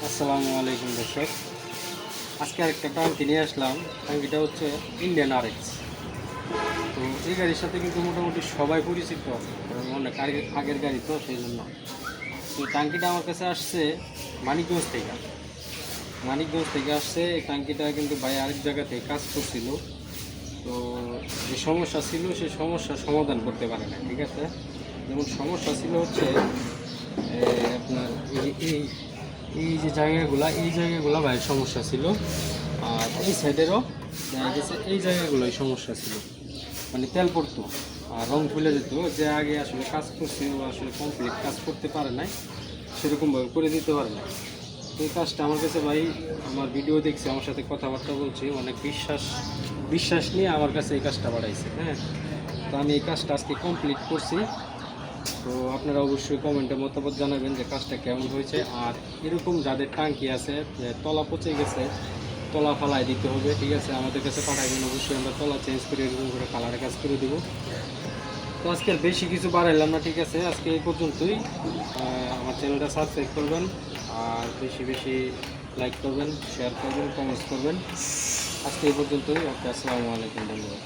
আসসালামু আলাইকুম দর্শক। আজকে আরেকটা ট্যাঙ্কি নিয়ে আসলাম। ট্যাঙ্কিটা হচ্ছে ইন্ডিয়ান আরএক্স। তো এই গাড়ির সাথে কিন্তু মোটামুটি সবাই পরিচিত, কারণ অনেক আগের গাড়ি তো সেই জন্য। তো ট্যাঙ্কিটা আমার কাছে আসছে মানিকগঞ্জ থেকে। আসছে এই ট্যাঙ্কিটা, কিন্তু ভাই আরেক জায়গা থেকে কাজ করছিল। তো যে সমস্যা ছিল সেই সমস্যার সমাধান করতে পারে না, ঠিক আছে। যেমন সমস্যা ছিল হচ্ছে আপনার এই এই যে জায়গাগুলো ভাই সমস্যা ছিল। আর এই সাইডেরও দেখা গেছে এই জায়গাগুলোই সমস্যা ছিল, মানে তেল পড়তো আর রং তুলে যেত। যে আগে আসলে কাজ করছে ও আসলে কমপ্লিট কাজ করতে পারে নাই, সেরকমভাবে করে দিতে পারে না। তো এই কাজটা আমার কাছে ভাই, আমার ভিডিও দেখছে, আমার সাথে কথাবার্তা বলছে, অনেক বিশ্বাস নিয়ে আমার কাছে এই কাজটা বাড়াইছে। হ্যাঁ, তো আমি এই কাজটা আজকে কমপ্লিট করছি। তো আপনারা অবশ্যই কমেন্টে মতামত জানাবেন যে কাজটা কেমন হয়েছে। আর এরকম যাদের টাঙ্কি আছে যে তলা পচে গেছে, তলা ফালাই দিতে হবে, ঠিক আছে, আমাদের কাছে পাঠাবেন, অবশ্যই আমরা তলা চেঞ্জ করে এরকম করে কালারের কাজ করে দেবো। তো আজকে আর বেশি কিছু বাড়াইলাম না, ঠিক আছে, আজকে এই পর্যন্তই। আমার চ্যানেলটা সাবস্ক্রাইব করবেন, আর বেশি বেশি লাইক করবেন, শেয়ার করবেন, কমেন্টস করবেন। আজকে এই পর্যন্তই। ওকে, আসসালামু আলাইকুম, ধন্যবাদ।